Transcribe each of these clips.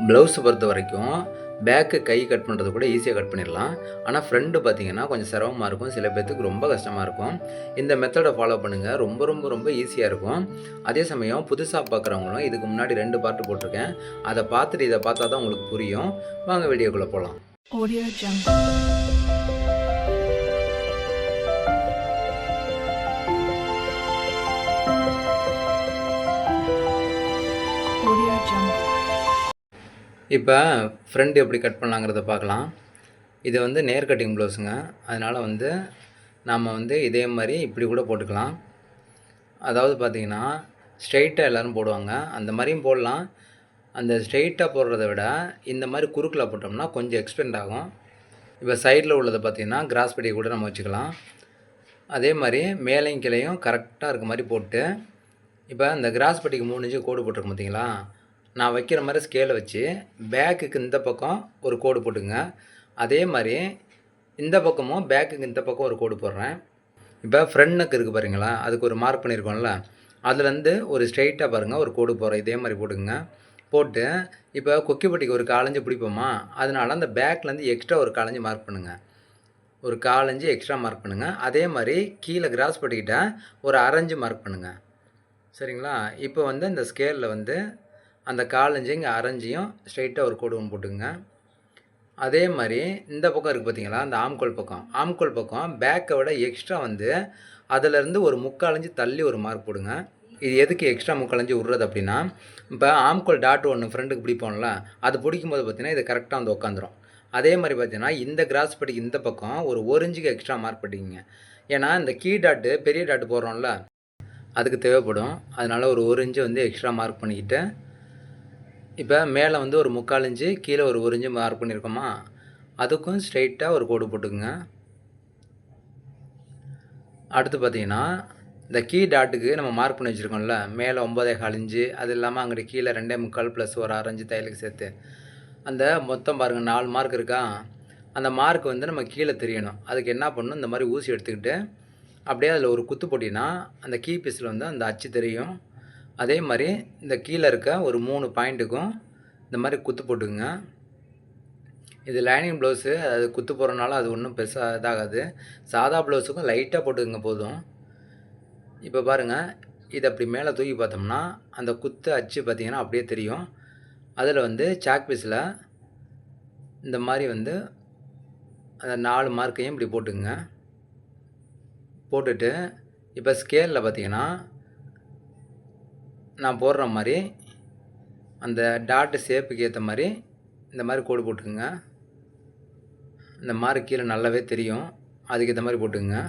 ப்ளவுஸை பொறுத்த வரைக்கும் பேக்கு கை கட் பண்ணுறது கூட ஈஸியாக கட் பண்ணிடலாம். ஆனால் ஃப்ரண்ட்டு பார்த்தீங்கன்னா கொஞ்சம் சிரமமாக இருக்கும். சில பேர்த்துக்கு ரொம்ப கஷ்டமாக இருக்கும். இந்த மெத்தடை ஃபாலோ பண்ணுங்கள். ரொம்ப ரொம்ப ரொம்ப ஈஸியாக இருக்கும். அதே சமயம் புதுசாக பார்க்குறவங்களும் இதுக்கு முன்னாடி 2 பார்ட்டு போட்டிருக்கேன். அதை பார்த்துட்டு இதை பார்த்தா தான் உங்களுக்கு புரியும். வாங்க வீடியோக்குள்ளே போகலாம். Audio Jungle. இப்போ ஃப்ரண்ட் எப்படி கட் பண்ணலாங்கிறத பார்க்கலாம். இது வந்து நேர் கட்டிங் ப்ளவுஸுங்க. அதனால் வந்து நாம் வந்து இதே மாதிரி இப்படி கூட போட்டுக்கலாம். அதாவது பார்த்திங்கன்னா ஸ்ட்ரெயிட்டாக எல்லோரும் போடுவாங்க. அந்த மாதிரியும் போடலாம். அந்த ஸ்ட்ரெயிட்டாக போடுறத விட இந்த மாதிரி குறுக்கில் போட்டோம்னா கொஞ்சம் எக்ஸ்பெண்ட் ஆகும். இப்போ சைடில் உள்ளதை பார்த்திங்கன்னா கிராஸ் பட்டி கூட நம்ம வச்சுக்கலாம். அதே மாதிரி மேலையும் கீழையும் கரெக்டாக இருக்க மாதிரி போட்டு இப்போ இந்த கிராஸ் பட்டிக்கு 3 இன்ச்சு கோடு போட்டிருக்கோம் பார்த்திங்களா, நான் வைக்கிற மாதிரி ஸ்கேலை வச்சு பேக்குக்கு இந்த பக்கம் ஒரு கோடு போட்டுங்க. அதே மாதிரி இந்த பக்கமும் பேக்குக்கு இந்த பக்கம் ஒரு கோடு போடுறேன். இப்போ ஃப்ரண்ட் நெக் இருக்குது பாருங்களா, அதுக்கு ஒரு மார்க் பண்ணியிருக்கோம்ல, அதுலேருந்து ஒரு ஸ்ட்ரெயிட்டாக பாருங்கள் ஒரு கோடு போடுறேன். இதே மாதிரி போட்டுங்க. போட்டு இப்போ கொக்கிப்பட்டிக்கு ஒரு 1/4 இன்ச்சு பிடிப்போமா, அதனால் அந்த பேக்லேருந்து எக்ஸ்ட்ரா ஒரு 1/4 இன்ச்சு மார்க் பண்ணுங்கள். ஒரு 1/4 இன்ச்சு எக்ஸ்ட்ரா மார்க் பண்ணுங்கள். அதே மாதிரி கீழே கிராஸ் பட்டிக்கிட்ட ஒரு 1/2 இன்ச்சு மார்க் பண்ணுங்கள். சரிங்களா? இப்போ வந்து இந்த ஸ்கேலில் வந்து அந்த 1/4 இன்ச்சு இங்கே 1/2 இன்ச்சையும் ஸ்ட்ரெயிட்டாக ஒரு கோடு ஒன்று போட்டுக்குங்க. அதே மாதிரி இந்த பக்கம் இருக்குது பார்த்தீங்களா, அந்த ஆம்கோல் பக்கம் பேக்கை விட எக்ஸ்ட்ரா வந்து அதிலேருந்து ஒரு 3/4 இன்ச்சு தள்ளி ஒரு மார்க் போடுங்க. இது எதுக்கு எக்ஸ்ட்ரா 3/4 இன்ச்சு விட்றது அப்படின்னா, இப்போ ஆம்கோல் டாட் ஒன்று ஃப்ரெண்டுக்கு பிடிப்போம்ல, அது பிடிக்கும்போது பார்த்தீங்கன்னா இது கரெக்டாக வந்து உட்காந்துரும். அதே மாதிரி பார்த்தீங்கன்னா இந்த கிராஸ் படிக்கு இந்த பக்கம் ஒரு 1 இன்ச்சுக்கு எக்ஸ்ட்ரா மார்க் பண்ணிக்கங்க. ஏன்னா இந்த கீ டாட்டு பெரிய டாட்டு போடுறோம்ல, அதுக்கு தேவைப்படும். அதனால் ஒரு 1 இன்ச்சு வந்து எக்ஸ்ட்ரா மார்க் பண்ணிக்கிட்டு இப்போ மேலே வந்து ஒரு 3/4 இன்ச்சு கீழே ஒரு 1 இன்ச்சு மார்க் பண்ணியிருக்கோமா, அதுக்கும் ஸ்ட்ரெயிட்டாக ஒரு கோடு போட்டுக்குங்க. அடுத்து பார்த்தீங்கன்னா இந்த கீ டாட்டுக்கு நம்ம மார்க் பண்ணி வச்சுருக்கோம்ல, மேலே 9.25 இன்ச்சு, அது இல்லாமல் அங்கிட்டு கீழே 2.75 ப்ளஸ் ஒரு 1/2 இன்ச்சு தையலுக்கு சேர்த்து அந்த மொத்தம் பாருங்கள் 4 மார்க் இருக்கா, அந்த மார்க் வந்து நம்ம கீழே தெரியணும். அதுக்கு என்ன பண்ணணும், இந்த மாதிரி ஊசி எடுத்துக்கிட்டு அப்படியே அதில் ஒரு குத்து போட்டிங்கன்னா அந்த கீ பீஸில் வந்து அந்த அச்சு தெரியும். அதே மாதிரி இந்த கீழே இருக்க ஒரு 3 பாயிண்ட்டுக்கும் இந்த மாதிரி குத்து போட்டுக்குங்க. இது லைனிங் ப்ளவுஸு, அது குத்து போடுறனால அது ஒன்றும் பெருசாக இதாகாது. சாதா ப்ளவுஸுக்கும் லைட்டாக போட்டுக்குங்க போதும். இப்போ பாருங்கள், இதை அப்படி மேலே தூக்கி பார்த்தோம்னா அந்த குத்து அச்சு பார்த்திங்கன்னா அப்படியே தெரியும். அதில் வந்து சாக் பீஸில் இந்த மாதிரி வந்து அந்த 4 மார்க்கையும் இப்படி போட்டுக்குங்க. போட்டுட்டு இப்போ ஸ்கேலில் பார்த்திங்கன்னா நான் போடுற மாதிரி அந்த டாட்டு ஷேப்புக்கு ஏற்ற மாதிரி இந்த மாதிரி கோடு போட்டுக்குங்க. இந்த மார்க் கீழே நல்லாவே தெரியும், அதுக்கு ஏற்ற மாதிரி போட்டுக்குங்க.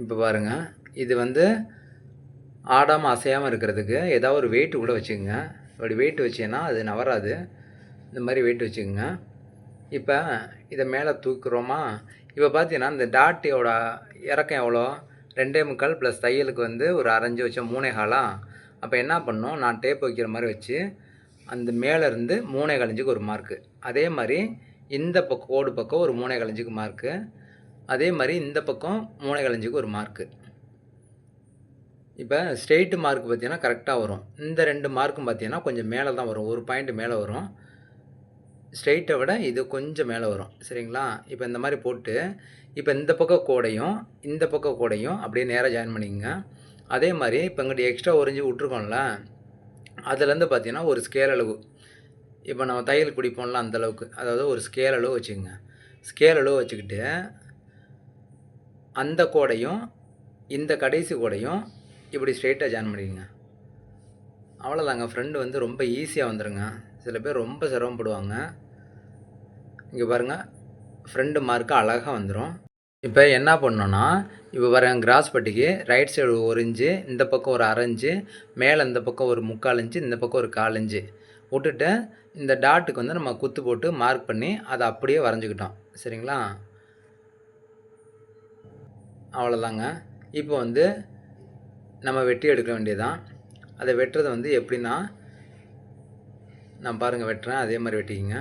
இப்போ பாருங்கள், இது வந்து ஆடாமல் அசையாமல் இருக்கிறதுக்கு ஏதாவது ஒரு வெயிட்டு கூட வச்சுக்கோங்க. அப்படி வெயிட் வச்சிங்கன்னா அது நவராது. இந்த மாதிரி வெயிட் வச்சுக்கோங்க. இப்போ இதை மேலே தூக்குறோமா, இப்போ பார்த்தீங்கன்னா இந்த டாட்டோட இறக்கம் எவ்வளோ, 2.75 ப்ளஸ் தையலுக்கு வந்து ஒரு 1/2 இன்ச்சு வச்சோம், 3.25. அப்போ என்ன பண்ணணும், நான் டேப் வைக்கிற மாதிரி வச்சு அந்த மேலேருந்து 3.25 இன்ச்சுக்கு ஒரு மார்க்கு. அதே மாதிரி இந்த பக்கம் கோடு பக்கம் ஒரு 3.25 இன்ச்சுக்கு மார்க்கு. அதே மாதிரி இந்த பக்கம் 3.25 இன்ச்சுக்கு ஒரு மார்க்கு. இப்போ ஸ்ட்ரெயிட்டு மார்க் பார்த்தீங்கன்னா கரெக்டாக வரும். இந்த 2 மார்க்கும் பார்த்தீங்கன்னா கொஞ்சம் மேலே தான் வரும், ஒரு பாயிண்ட் மேலே வரும். ஸ்ட்ரெயிட்டை விட இது கொஞ்சம் மேலே வரும். சரிங்களா? இப்போ இந்த மாதிரி போட்டு இப்போ இந்த பக்கம் கோடையும் இந்த பக்கம் கோடையும் அப்படியே நேராக ஜாயின் பண்ணிக்கோங்க. அதே மாதிரி இப்போ இங்கிட்ட எக்ஸ்ட்ரா 1 இன்ச்சு விட்ருக்கோம்ல, அதுலேருந்து பார்த்தீங்கன்னா ஒரு ஸ்கேல் அளவு, இப்போ நம்ம தையல் பிடிப்போம்ல அந்தளவுக்கு, அதாவது ஒரு ஸ்கேல் அளவு வச்சுக்கோங்க. ஸ்கேல் அளவு வச்சுக்கிட்டு அந்த கோடையும் இந்த கடைசி கோடையும் இப்படி ஸ்ட்ரெயிட்டாக ஜாயின் பண்ணிக்கோங்க. அவ்வளோதாங்க. ஃப்ரெண்டு வந்து ரொம்ப ஈஸியாக வந்துடுங்க. சில பேர் ரொம்ப சிரமப்படுவாங்க. இங்கே பாருங்கள், ஃப்ரண்ட் மார்க்கு அழகாக வந்துடும். இப்போ என்ன பண்ணோன்னா, இப்போ பாருங்கள் கிராஸ் பட்டிக்கு ரைட் சைடு 1 இன்ச்சு, இந்த பக்கம் ஒரு 1/2 இன்ச்சு, மேலே இந்த பக்கம் ஒரு 3/4 இன்ச்சு, இந்த பக்கம் ஒரு 1/4 இன்ச்சு விட்டுட்டு இந்த டாட்டுக்கு வந்து நம்ம குத்து போட்டு மார்க் பண்ணி அதை அப்படியே வரைஞ்சிக்கிட்டோம். சரிங்களா? அவ்வளோதாங்க. இப்போ வந்து நம்ம வெட்டி எடுக்க வேண்டியதுதான். அதை வெட்டுறது வந்து எப்படின்னா, நான் பாருங்கள் வெட்டுறேன், அதே மாதிரி வெட்டிக்கிங்க.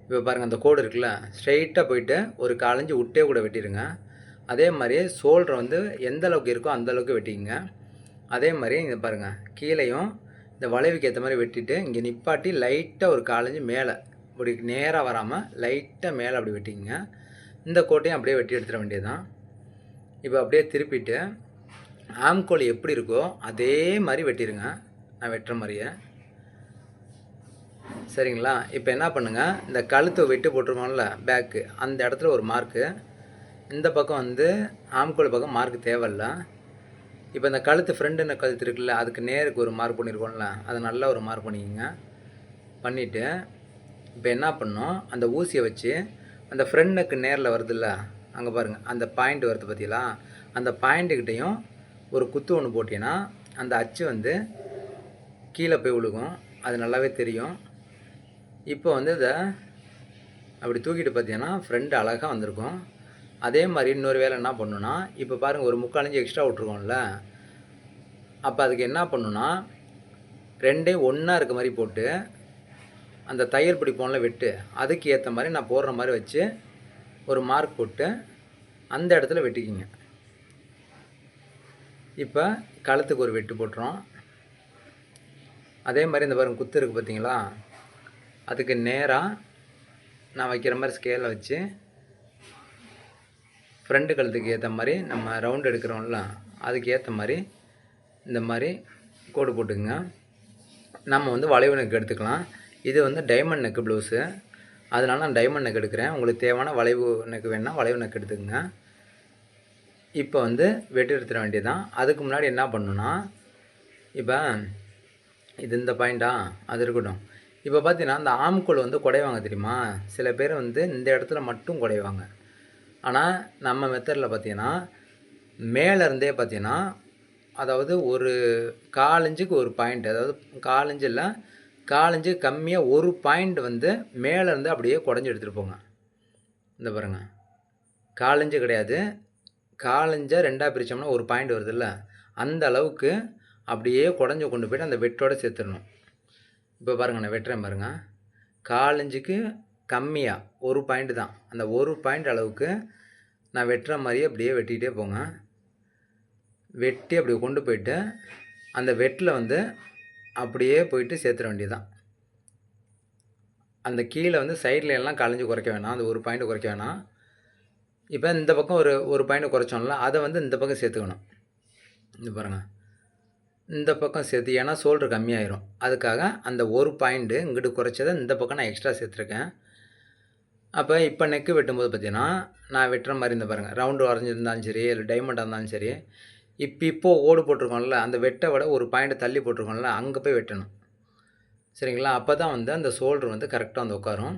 இப்போ பாருங்கள் அந்த கோடு இருக்குல்ல, ஸ்ட்ரெயிட்டாக போயிட்டு ஒரு 1/4 இன்ச்சு விட்டே கூட வெட்டிடுங்க. அதே மாதிரி ஷோல்டர் வந்து எந்த அளவுக்கு இருக்கோ அந்த அளவுக்கு வெட்டிக்கங்க. அதே மாதிரி இங்கே பாருங்கள், கீழேயும் இந்த வளைவுக்கு ஏற்ற மாதிரி வெட்டிட்டு இங்கே நிப்பாட்டி லைட்டாக ஒரு 1/4 இன்ச்சு மேலே இப்படி நேராக வராமல் லைட்டாக மேலே அப்படி வெட்டிங்க. இந்த கோட்டையும் அப்படியே வெட்டி எடுத்துட வேண்டியதுதான். இப்போ அப்படியே திருப்பிட்டு ஆம்கோல் எப்படி இருக்கோ அதே மாதிரி வெட்டிடுங்க, நான் வெட்டுற மாதிரியே. சரிங்களா? இப்போ என்ன பண்ணுங்கள், இந்த கழுத்தை வெட்டி போட்டிருக்கோம்ல பேக்கு, அந்த இடத்துல ஒரு மார்க்கு. இந்த பக்கம் வந்து ஆம்கோல் பக்கம் மார்க் தேவையில்ல. இப்போ இந்த கழுத்து ஃப்ரெண்டுன்னு கழுத்து இருக்குல்ல, அதுக்கு நேருக்கு ஒரு மார்க் பண்ணியிருக்கோம்ல, அதை நல்லா ஒரு மார்க் பண்ணிக்கோங்க. பண்ணிவிட்டு இப்போ என்ன பண்ணோம், அந்த ஊசியை வச்சு அந்த ஃப்ரெண்டுக்கு நேரில் வருதுல்ல, அங்கே பாருங்கள் அந்த பாயிண்ட் வருது பார்த்தீங்களா, அந்த பாயிண்ட்டுக்கிட்டையும் ஒரு குத்து ஒன்று போட்டிங்கன்னா அந்த அச்சு வந்து கீழே போய் விழுகும். அது நல்லாவே தெரியும். இப்போ வந்து இதை அப்படி தூக்கிட்டு பார்த்தீங்கன்னா ஃப்ரெண்டு அழகாக வந்திருக்கும். அதே மாதிரி இன்னொரு வேலை என்ன பண்ணணுன்னா, இப்போ பாருங்கள் ஒரு 3/4 இன்ச்சு எக்ஸ்ட்ரா விட்ருக்கோம்ல, அப்போ அதுக்கு என்ன பண்ணணுன்னா 2யும் ஒன்றா இருக்க மாதிரி போட்டு அந்த தையல் பிடிப்போம்ல வெட்டு, அதுக்கு ஏற்ற மாதிரி நான் போடுற மாதிரி வச்சு ஒரு மார்க் போட்டு அந்த இடத்துல வெட்டிக்கிங்க. இப்போ கழுத்துக்கு ஒரு வெட்டு போட்டுறோம். அதே மாதிரி இந்த பாருங்கள் குத்து இருக்குது பார்த்தீங்களா, அதுக்கு நேராக நான் வைக்கிற மாதிரி ஸ்கேலை வச்சு ஃப்ரண்ட் கழுத்துக்கு ஏற்ற மாதிரி நம்ம ரவுண்ட் எடுக்கிறோம்ல, அதுக்கு ஏற்ற மாதிரி இந்த மாதிரி கோடு போட்டுக்குங்க. நம்ம வந்து வளைவு நெக் எடுத்துக்கலாம். இது வந்து டைமண்ட் நெக்கு ப்ளவுஸு, அதனால நான் டைமண்ட் நெக் எடுக்கிறேன். உங்களுக்கு தேவையான வளைவு நெக்கு வேணுன்னா வளைவு நெக் எடுத்துக்கங்க. இப்போ வந்து வெட்டி எடுத்துட வேண்டியதுதான். அதுக்கு முன்னாடி என்ன பண்ணணுன்னா, இப்போ இது இந்த பாயிண்டா, அது இருக்கட்டும். இப்போ பார்த்தீங்கன்னா இந்த ஆம்கோல் வந்து குடைவாங்க தெரியுமா, சில பேர் வந்து இந்த இடத்துல மட்டும் குடைவாங்க. ஆனால் நம்ம மெத்தடில் பார்த்தீங்கன்னா மேலேருந்தே பார்த்தீங்கன்னா, அதாவது ஒரு 1/4 இன்ச்சுக்கு ஒரு பாயிண்ட், அதாவது 1/4 இன்ச்சு இல்லை 1/4 இன்ச்சு கம்மியாக ஒரு பாயிண்ட் வந்து மேலேருந்து அப்படியே குடஞ்சி எடுத்துகிட்டு போங்க. இந்த பாருங்கள் 1/4 இன்ச்சு கிடையாது, 1/4 இன்ச்சை 2ஆக பிரித்தோம்னா ஒரு பாயிண்ட் வருதுல்ல, அந்த அளவுக்கு அப்படியே குடஞ்சி கொண்டு போய்ட்டு அந்த வெட்டோடு சேர்த்துடணும். இப்போ பாருங்கள் நான் வெட்டுறேன் பாருங்கள், 1/4 இன்ச்சுக்கு கம்மியாக ஒரு பாயிண்ட் தான், அந்த ஒரு பாயிண்ட் அளவுக்கு நான் வெட்டுற மாதிரியே அப்படியே வெட்டிக்கிட்டே போங்க. வெட்டி அப்படி கொண்டு போயிட்டு அந்த வெட்டில் வந்து அப்படியே போயிட்டு சேர்த்துட வேண்டியதுதான். அந்த கீழே வந்து சைடில் எல்லாம் கலைஞ்சி குறைக்க வேணாம், அந்த ஒரு பாயிண்ட் குறைக்க வேணாம். இப்போ இந்த பக்கம் ஒரு பாயிண்ட் குறைச்சோம்ல, அதை வந்து இந்த பக்கம் சேர்த்துக்கணும். இந்த பாருங்கள் இந்த பக்கம் சேர்த்து, ஏன்னா ஷோல்டர் கம்மியாயிரும், அதுக்காக அந்த ஒரு பாயிண்ட்டு இங்கிட்டு குறைச்சதை இந்த பக்கம் நான் எக்ஸ்ட்ரா சேர்த்துருக்கேன். அப்போ இப்போ நெக்கு வெட்டும்போது பார்த்தீங்கன்னா நான் வெட்டுற மாதிரி இந்த பாருங்கள், ரவுண்டு வரைஞ்சிருந்தாலும் சரி இல்லை டைமண்டாக இருந்தாலும் சரி, இப்போது ஓடு போட்டிருக்கோம்ல, அந்த வெட்டை விட ஒரு பாயிண்ட் தள்ளி போட்டிருக்கோம்ல, அங்கே போய் வெட்டணும். சரிங்களா? அப்போ தான் வந்து அந்த ஷோல்டர் வந்து கரெக்டாக வந்து உட்காரும்.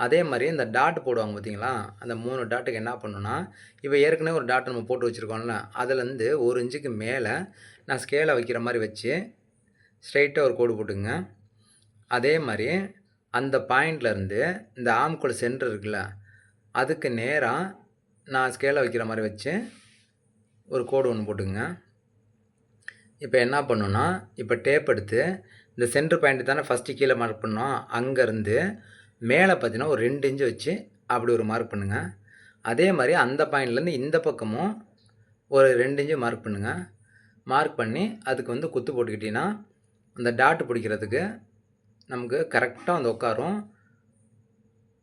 அதே மாதிரி இந்த டாட் போடுவாங்க பார்த்தீங்களா, அந்த 3 டாட்டுக்கு என்ன பண்ணணுன்னா, இப்போ ஏற்கனவே ஒரு டாட் நம்ம போட்டு வச்சுருக்கோம்ல, அதுலேருந்து 1 இன்ச்சுக்கு மேலே நான் ஸ்கேலை வைக்கிற மாதிரி வச்சு ஸ்ட்ரைட்டாக ஒரு கோடு போட்டுங்க. அதே மாதிரி அந்த பாயிண்ட்லேருந்து இந்த ஆம்கோல் சென்டர் இருக்குல்ல, அதுக்கு நேராக நான் ஸ்கேலை வைக்கிற மாதிரி வச்சு ஒரு கோடு ஒன்று போட்டுங்க. இப்போ என்ன பண்ணணுன்னா, இப்போ டேப் எடுத்து இந்த சென்டர் பாயிண்ட் தானே ஃபஸ்ட்டு கீழே மார்க் பண்ணோம், அங்கேருந்து மேலே பார்த்தீங்கன்னா ஒரு 2 இன்ச்சு வச்சு அப்படி ஒரு மார்க் பண்ணுங்கள். அதே மாதிரி அந்த பாயிண்ட்லேருந்து இந்த பக்கமும் ஒரு 2 இன்ச்சு மார்க் பண்ணுங்கள். மார்க் பண்ணி அதுக்கு வந்து குத்து போட்டுக்கிட்டிங்கன்னா அந்த டாட்டு பிடிக்கிறதுக்கு நமக்கு கரெக்டாக வந்து உட்காரும்.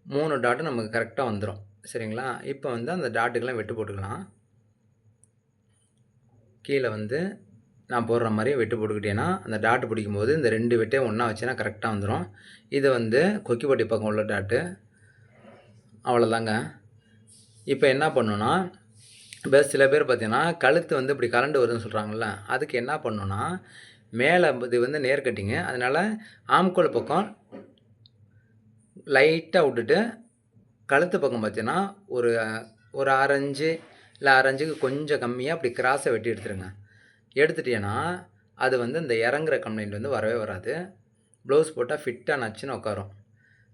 3 டாட்டு நமக்கு கரெக்டாக வந்துடும். சரிங்களா? இப்போ வந்து அந்த டாட்டுக்கெல்லாம் வெட்டு போட்டுக்கலாம். கீழே வந்து நான் போடுற மாதிரி வெட்டு போட்டுக்கிட்டேன்னா அந்த டாட்டு பிடிக்கும்போது இந்த 2 வெட்டையும் ஒன்றா வச்சுன்னா கரெக்டாக வந்துடும். இது வந்து கொக்கிப்பட்டி பக்கம் உள்ள டாட்டு. அவ்வளோதாங்க. இப்போ என்ன பண்ணணுன்னா, இப்போ சில பேர் பார்த்தீங்கன்னா கழுத்து வந்து இப்படி கலண்டு வருதுன்னு சொல்கிறாங்கல்ல, அதுக்கு என்ன பண்ணணுன்னா, மேலே இது வந்து நேர் கட்டிங்க, அதனால் ஆம்கோல் பக்கம் லைட்டாக விட்டுட்டு கழுத்து பக்கம் பார்த்தீங்கன்னா ஒரு 1/2 இன்ச்சு இல்லை 1/2 இன்ச்சுக்கு கொஞ்சம் கம்மியாக அப்படி கிராஸை வெட்டி எடுத்துருங்க. எடுத்துட்டீங்கன்னா அது வந்து இந்த இறங்குற கம்ப்ளைண்ட் வந்து வரவே வராது. ப்ளவுஸ் போட்டால் ஃபிட்டாக நச்சுன்னு உட்காரும்.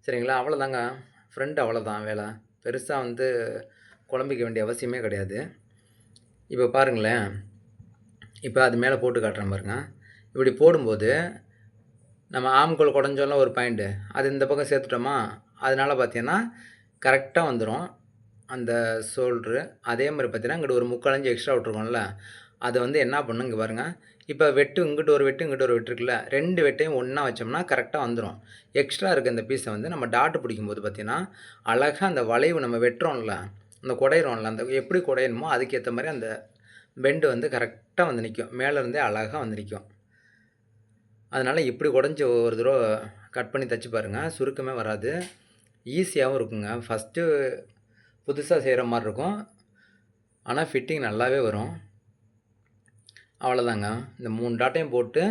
சரிங்களா? அவ்வளோதாங்க ஃப்ரெண்ட், அவ்வளோதான் வேலை. பெருசாக வந்து குழம்பிக்க வேண்டிய அவசியமே கிடையாது. இப்போ பாருங்களேன், இப்போ அது மேலே போட்டு காட்டுறேன் பாருங்கள். இப்படி போடும்போது நம்ம ஆம்கோல் குடஞ்சோம்ல ஒரு பாயிண்ட்டு, அது இந்த பக்கம் சேர்த்துட்டோமா, அதனால் பார்த்தீங்கன்னா கரெக்டாக வந்துடும் அந்த ஷோல்ட்ரு. அதே மாதிரி பார்த்தீங்கன்னா இங்கிட்ட ஒரு 3/4 இன்ச்சு எக்ஸ்ட்ரா விட்ருக்கோம்ல, அதை வந்து என்ன பண்ணணும், இங்கே பாருங்கள், இப்போ வெட்டு இங்கிட்டு ஒரு வெட்டு, இங்கிட்டு ஒரு வெட்டு இருக்குல்ல, 2 வெட்டையும் ஒண்ணா வச்சோம்னா கரெக்ட்டா வந்துரும். எக்ஸ்ட்ரா இருக்க இந்த பீஸ வந்து நம்ம டாட் பிடிக்கும்போது பார்த்தீங்கன்னா, அழகா அந்த வளைவு நம்ம வெட்டுறோம்ல, அந்த குடையிறோம்ல, அந்த எப்படி குடையணுமோ அதுக்கேத்த மாரி அந்த பெண்ட் வந்து கரெக்ட்டா வந்து நிக்கும். மேல இருந்தே அழகா வந்து நிக்கும். அதனால இப்படி குடைஞ்சு ஒரு தடவ கட் பண்ணி தச்சு பாருங்க. சுருக்கமே வராது. ஈஸியாவும் இருக்குங்க. ஃபர்ஸ்ட்டு புதுசா செய்ற மாரி இருக்கும். ஆனா ஃபிட்டிங் நல்லாவே வரும். அவ்வளோதாங்க. இந்த 3 டாட்டையும் போட்டு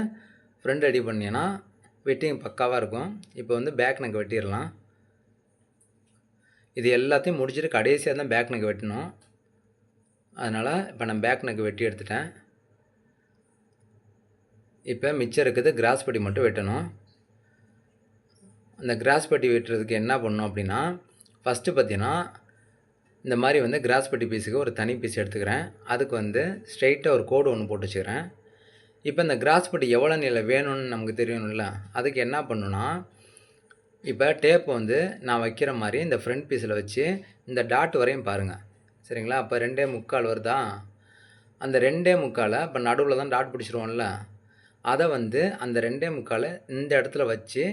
ஃப்ரண்ட் ரெடி பண்ணீங்கன்னா, ஃபிட்டிங் பக்காவா இருக்கும். இப்போ வந்து பேக் நெக் வெட்டிறலாம். இது எல்லாத்தையும் முடிச்சுட்டு கடைசியா தான் பேக் நெக் வெட்டணும். அதனால இப்போ நான் பேக் நெக் வெட்டி எடுத்துட்டேன். இப்போ மிச்சம் இருக்குது கிராஸ் பட்டி மட்டும் வெட்டணும். அந்த கிராஸ் பட்டி வெட்டுறதுக்கு என்ன பண்ணணும் அப்படின்னா, ஃபஸ்ட்டு பார்த்தீங்கன்னா, இந்த மாதிரி வந்து கிராஸ் பட்டி பீஸுக்கு ஒரு தனி பீஸ் எடுத்துக்கிறேன். அதுக்கு வந்து ஸ்ட்ரெயிட்டாக ஒரு கோடு ஒன்று போட்டு வச்சுக்கிறேன். இப்போ இந்த கிராஸ் பட்டி எவ்வளோ நீளம் வேணும்னு நமக்கு தெரியணும்ல, அதுக்கு என்ன பண்ணணும்னா, இப்போ டேப் வந்து நான் வைக்கிற மாதிரி இந்த ஃப்ரண்ட் பீஸில் வச்சு இந்த டாட் வரையும் பாருங்கள். சரிங்களா? அப்போ 2.25 வருதா? அந்த 2.25 இப்போ நடுவில் தான் டாட் பிடிச்சிருவோம்ல, அதை வந்து அந்த 2.25 இந்த இடத்துல வச்சு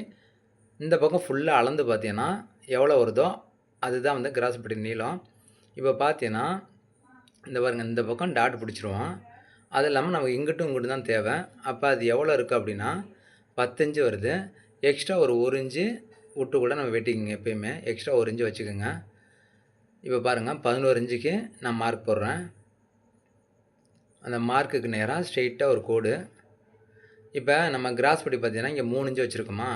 இந்த பக்கம் ஃபுல்லாக அளந்து பார்த்தீங்கன்னா எவ்வளோ வருதோ அதுதான் வந்து கிராஸ் பட்டி நீளம். இப்போ பார்த்தீங்கன்னா இந்த பாருங்க, இந்த பக்கம் டாட் பிடிச்சிருவோம். அது இல்லாமல் நமக்கு இங்கிட்டும் இங்கிட்டும் தான் தேவை. அப்போ அது எவ்வளோ இருக்குது அப்படின்னா 10 இன்ச்சு வருது. எக்ஸ்ட்ரா ஒரு 1 இன்ச்சு விட்டு கூட நம்ம வெட்டிக்கங்க. எப்பயுமே எக்ஸ்ட்ரா 1 இன்ச்சு வச்சுக்கோங்க. இப்போ பாருங்கள், 11 இன்ச்சுக்கு நான் மார்க் போடுறேன். அந்த மார்க்குக்கு நேராக ஸ்ட்ரெயிட்டாக ஒரு கோடு. இப்போ நம்ம கிராஸ் பட்டி பார்த்தீங்கன்னா இங்கே 3 இன்ச்சு வச்சுருக்கோமா,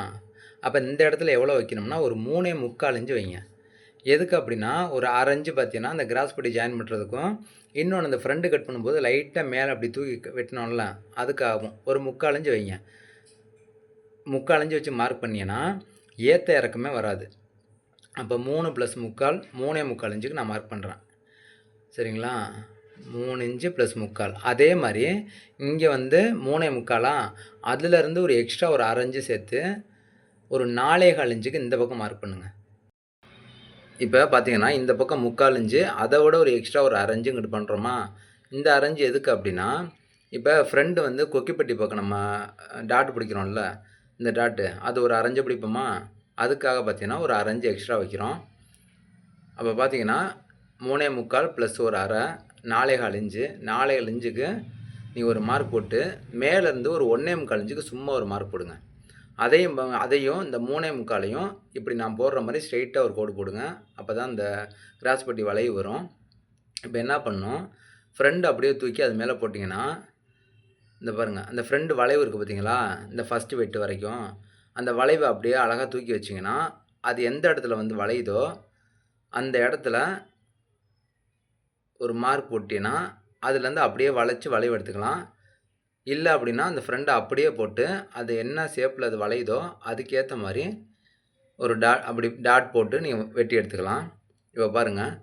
அப்போ இந்த இடத்துல எவ்வளோ வைக்கணும்னா ஒரு 3.25 இன்ச்சு வைங்க. எதுக்கு அப்படின்னா ஒரு 1/2 இன்ச்சு பார்த்தீங்கன்னா அந்த கிராஸ் பட்டி ஜாயின் பண்ணுறதுக்கும், இன்னொன்று அந்த ஃப்ரண்ட் கட் பண்ணும்போது லைட்டாக மேலே அப்படி தூக்கி வெட்டினோம்ல, அதுக்கு ஆகும். ஒரு 3/4 இன்ச்சு வைங்க. 3/4 இன்ச்சு வச்சு மார்க் பண்ணிங்கன்னா ஏற்ற இறக்கமே வராது. அப்போ 3 + 3/4 3.25 இன்ச்சுக்கு நான் மார்க் பண்ணுறேன். சரிங்களா? 3 இன்ச்சு + 3/4. அதே மாதிரி இங்கே வந்து 3.25 அதுலேருந்து ஒரு எக்ஸ்ட்ரா ஒரு 1/2 இன்ச்சு சேர்த்து ஒரு 4.25 இன்ச்சுக்கு இந்த பக்கம் மார்க் பண்ணுங்கள். இப்போ பார்த்தீங்கன்னா இந்த பக்கம் 3/4 இன்ச்சு, அதை விட ஒரு எக்ஸ்ட்ரா ஒரு 1/2 இன்ச்சு இங்கிட்டு பண்ணுறோமா, இந்த 1/2 இன்ச்சு எதுக்கு அப்படின்னா, இப்போ ஃப்ரண்ட் வந்து கொக்கிப்பட்டி பக்கம் நம்ம டாட் பிடிக்கிறோம்ல, இந்த டாட்டு அது ஒரு 1/2 இன்ச்சு பிடிப்போமா, அதுக்காக பார்த்தீங்கன்னா ஒரு 1/2 இன்ச்சு எக்ஸ்ட்ரா வைக்கிறோம். அப்போ பார்த்தீங்கன்னா 3.25 + ஒரு 1/2 4.25 இன்ச்சு. 4.25 இன்ச்சுக்கு நீங்கள் ஒரு மார்க் போட்டு மேலேருந்து ஒரு 1.25 இன்ச்சுக்கு சும்மா ஒரு மார்க் போடுங்க. அதையும் இந்த 3.25 இப்படி நான் போடுற மாதிரி ஸ்ட்ரெயிட்டாக ஒரு கோடு போடுங்க. அப்போ தான் இந்த கிராஸ் பட்டி வளைவு வரும். இப்போ என்ன பண்ணணும், ஃப்ரண்ட் அப்படியே தூக்கி அது மேலே போட்டிங்கன்னா, இந்த பாருங்கள், அந்த ஃப்ரண்ட் வளைவு இருக்குது பார்த்தீங்களா, இந்த ஃபஸ்ட்டு வெட்டு வரைக்கும் அந்த வளைவை அப்படியே அழகாக தூக்கி வச்சிங்கன்னா, அது எந்த இடத்துல வந்து வளையுதோ அந்த இடத்துல ஒரு மார்க் போட்டிங்கன்னா, அதுலேருந்து அப்படியே வளைச்சி வளைவு எடுத்துக்கலாம். இல்லை அப்படின்னா அந்த ஃப்ரண்ட்டை அப்படியே போட்டு அது என்ன ஷேப்பில் அது வளையுதோ அதுக்கேற்ற மாதிரி ஒரு அப்படி டாட் போட்டு நீங்கள் வெட்டி எடுத்துக்கலாம். இப்போ பாருங்கள்,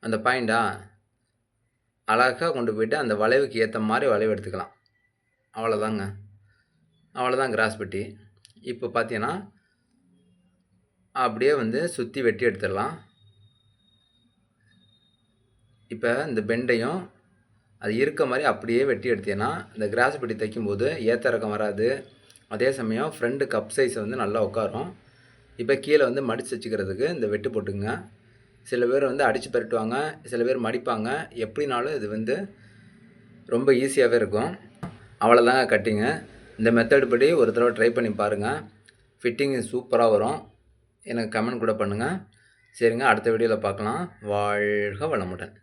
அந்த பாயிண்டா அழகாக கொண்டு போய்ட்டு அந்த வளைவுக்கு ஏற்ற மாதிரி வளைவு எடுத்துக்கலாம். அவ்வளோதாங்க. அவ்வளோதான் கிராஸ் பட்டி. இப்போ பார்த்தீங்கன்னா அப்படியே வந்து சுற்றி வெட்டி எடுத்துடலாம். இப்போ இந்த பெண்டையும் அது இருக்க மாதிரி அப்படியே வெட்டி எடுத்தீங்கன்னா இந்த கிராஸ் பட்டி தைக்கும்போது ஏற்ற இறக்கம் வராது. அதே சமயம் ஃப்ரண்ட் கப் சைஸ் வந்து நல்லா உட்காரும். இப்போ கீழே வந்து மடித்து வச்சுக்கிறதுக்கு இந்த வெட்டு போட்டுங்க. சில பேர் வந்து அடித்து பரட்டுவாங்க, சில பேர் மடிப்பாங்க. எப்படினாலும் இது வந்து ரொம்ப ஈஸியாகவே இருக்கும். அவ்வளோதாங்க கட்டிங்கு. இந்த மெத்தட் படி ஒரு தடவை ட்ரை பண்ணி பாருங்கள். ஃபிட்டிங் சூப்பராக வரும். எனக்கு கமெண்ட் கூட பண்ணுங்கள். சரிங்க, அடுத்த வீடியோவில் பார்க்கலாம். வாழ்க வளமுடன்.